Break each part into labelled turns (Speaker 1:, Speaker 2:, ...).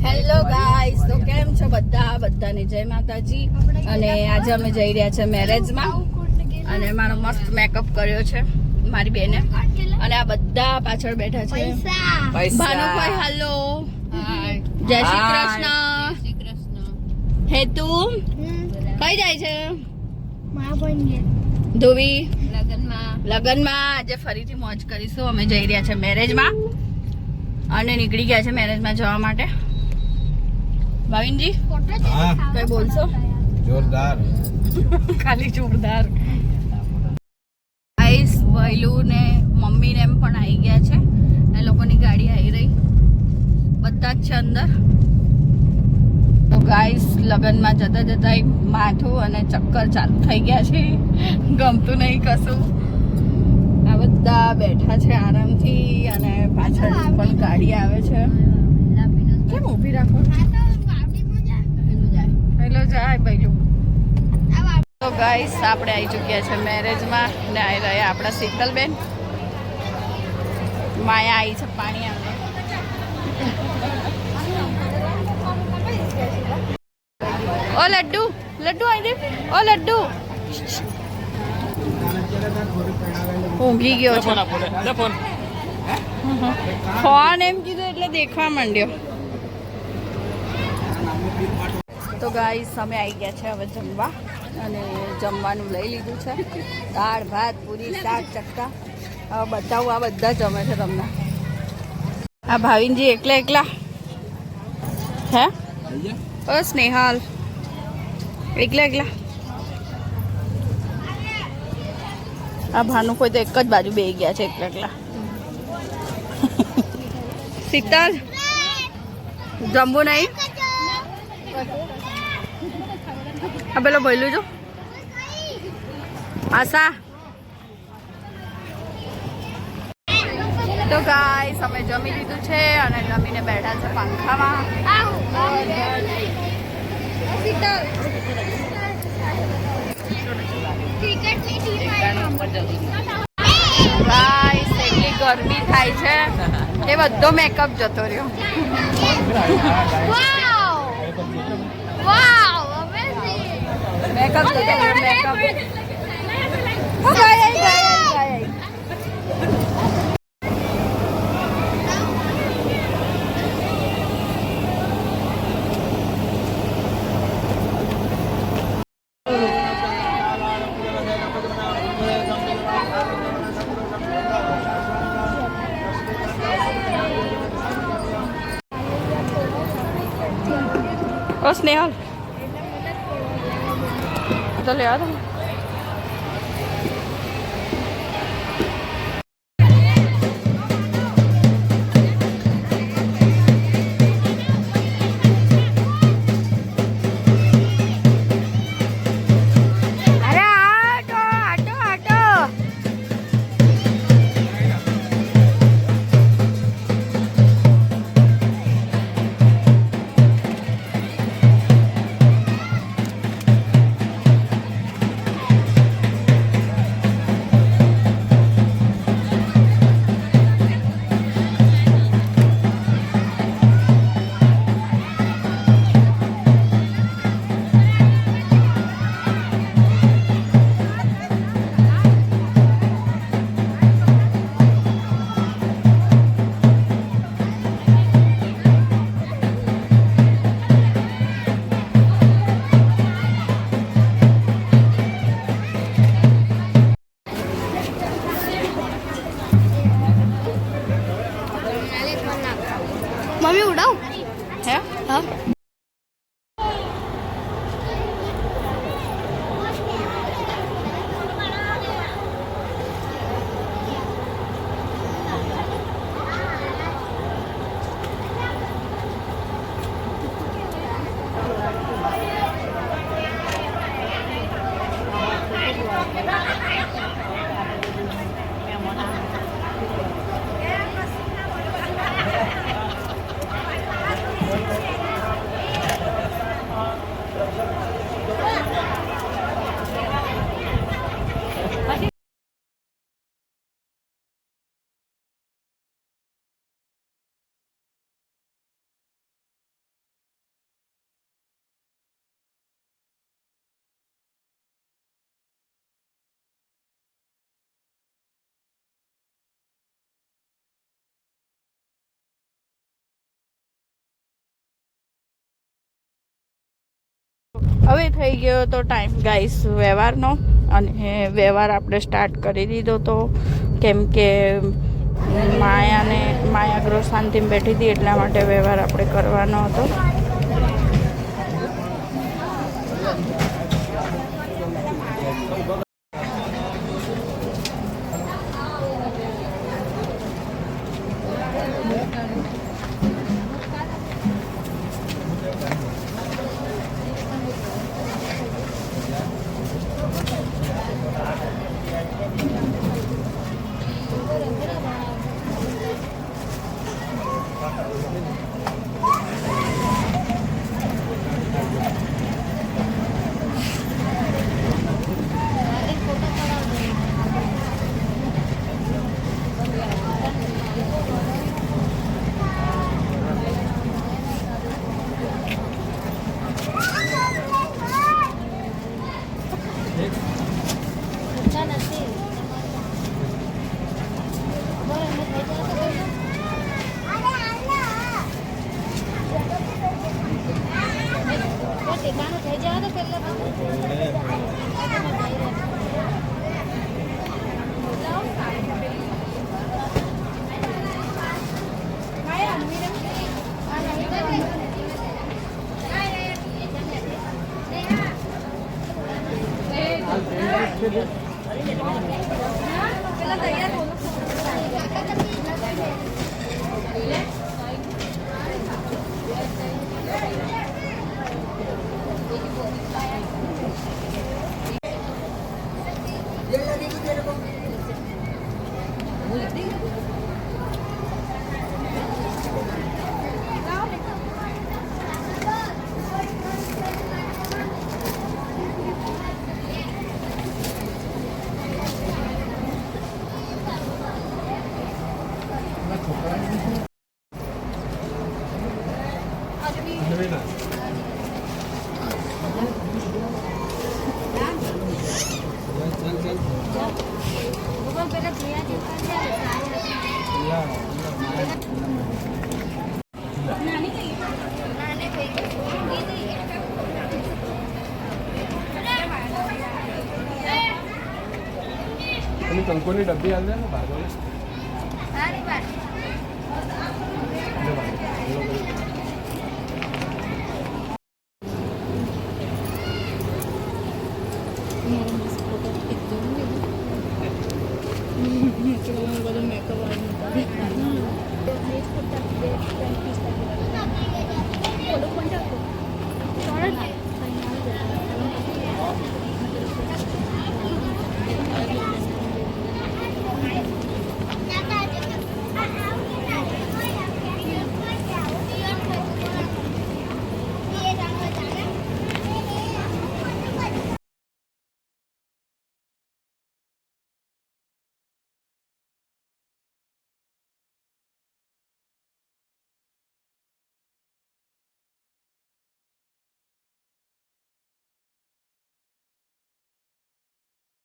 Speaker 1: Hello guys, તો કેમ છો બધાને જય માતાજી. અને આજે અમે જઈ રહ્યા છે મેરેજમાં અને મારો મસ્ત મેકઅપ કર્યો છે મારી બેને. અને આ બધા પાછળ બેઠા છે. ભાનુભાઈ હેલો, જય શ્રી કૃષ્ણ. હેતુ કઈ જાય છે? ધોવી લગનમાં. આજે ફરીથી મોજ કરીશું. અમે જઈ રહ્યા છે મેરેજમાં અને નીકળી ગયા છે મેરેજમાં જવા માટે. ભાવિનજી કઈ બોલશો?
Speaker 2: જોરદાર.
Speaker 1: ખાલી જોરદાર. ગાઈસ, ભૈલું ને મમ્મી ને એમ પણ આવી ગયા છે. એ લોકોની ગાડી આવી રહી, બધા જ છે અંદર. તો ગાઈસ, લગનમાં જતા જતા માથું અને ચક્કર ચાલુ થઈ ગયા છે. ગમતું નહીં કશું. આ બધા બેઠા છે આરામથી અને પાછળ પણ ગાડી આવે છે. કેમ ઊભી રાખો? હેલો જાય ભૈલું. તો ગાઈસ, આપણે આવી ચૂક્યા છે મેરેજમાં ને આવી રહ્યા આપણા શીતલબેન. માયા આવી છે પાણી આવે. ઓ લડ્ડુ લડ્ડુ આવી દે. ઓ લડ્ડુ ઊંઘી ગયો છે. ફોન એમ કીધું એટલે દેખવા માંડ્યો. તો ગાઈસ, અમે આવી ગયા છે હવે જમવા અને જમવાનું લઈ લીધું છે. દાળ ભાત પૂરી શાક ચક્કા. હવે બતાવું, આ બધા જમે છે તમને. આ ભાવિનજી એકલા એકલા હે? ઓ સ્નેહાલ એકલા એકલા. આ ભાનુ કોઈ તો એક જ બાજુ બેસી ગયા છે એકલા એકલા. શીતલ જમવું નહીં? આ પેલો ભૈલું જો આશા. તો ગાઈસ, અમે જમી લીધું છે અને જમીને બેઠા છે પંખામાં. ગાઈસ, એટલી ગરમી થાય છે એ બધો મેકઅપ જતો રહ્યો. મેકઅપ જતો રહ્યો. મેકઅપ ઓ સ્નેહલ તો લે આ. મમ્મી ઉડાવ હે? હા. હવે થઈ ગયો તો ટાઈમ ગાઈસ વ્યવહારનો, અને વ્યવહાર આપણે સ્ટાર્ટ કરી દીધો તો, કેમ કે માયા ગૃહ શાંતિમાં બેઠી હતી એટલા માટે વ્યવહાર આપણે કરવાનો હતો.
Speaker 2: કંકોની ડબ્બી હાલ દે ને ભાગો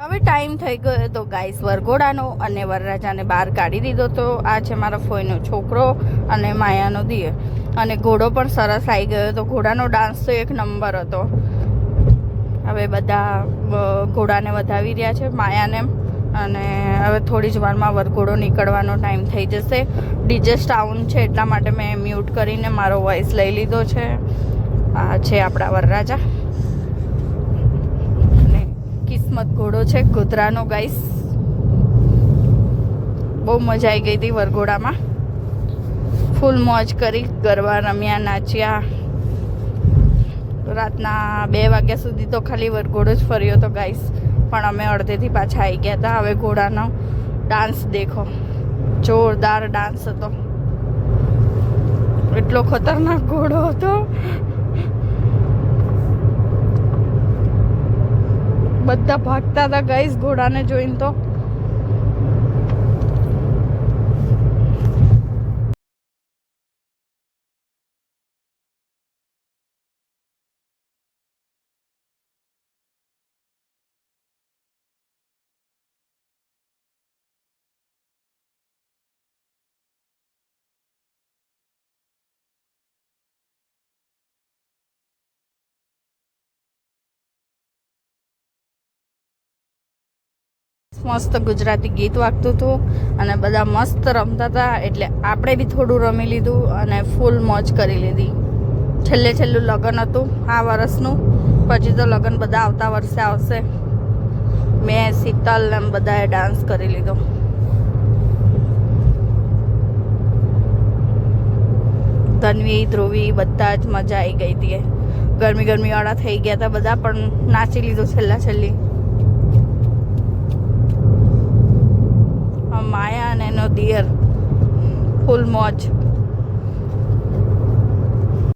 Speaker 1: હવે ટાઈમ થઈ ગયો તો ગાઈસ વરઘોડાનો, અને વરરાજાને બહાર કાઢી દીધો. તો આ છે મારા ફોઈનો છોકરો અને માયાનો દિયર, અને ઘોડો પણ સરસ આવી ગયો તો ઘોડાનો ડાન્સ તો એક નંબર હતો. હવે બધા ઘોડાને વધાવી રહ્યા છે માયાને, અને હવે થોડી જ વારમાં વરઘોડો નીકળવાનો ટાઈમ થઈ જશે. ડીજે સાઉન્ડ છે એટલા માટે મેં મ્યુટ કરીને મારો વોઇસ લઈ લીધો છે. આ છે આપણા વરરાજા, કિસ્મત ઘોડો છે ગોધરાનો ગાઈસ. બહુ મજા આવી ગઈ હતી વરઘોડામાં, ફૂલ મોજ કરી, ગરબા રમ્યા, નાચ્યા. રાતના 2 વાગ્યા સુધી તો ખાલી વરઘોડો જ ફર્યો હતો ગાઈસ, પણ અમે અડધેથી પાછા આવી ગયા હતા. હવે ઘોડાનો ડાન્સ દેખો, જોરદાર ડાન્સ હતો, એટલો ખતરનાક ઘોડો હતો. બધા ભાગતા હતા ગાઈસ ઘોડાને જોઈને તો. મસ્ત ગુજરાતી ગીત વાગતું હતું અને બધા મસ્ત રમતા હતા, એટલે આપણે બી થોડું રમી લીધું અને ફૂલ મોજ કરી લીધી. છેલ્લું લગ્ન હતું આ વર્ષનું, પછી તો લગ્ન બધા આવતા વર્ષે આવશે. મેં શીતલ ને બધાએ ડાન્સ કરી લીધો. ધન્વી, ધ્રુવી બધા જ મજા આવી ગઈ હતી. ગરમી વાળા થઈ ગયા હતા બધા, પણ નાચી લીધું છેલ્લી. માયા અને એનો દિયર ફૂલ મોજ.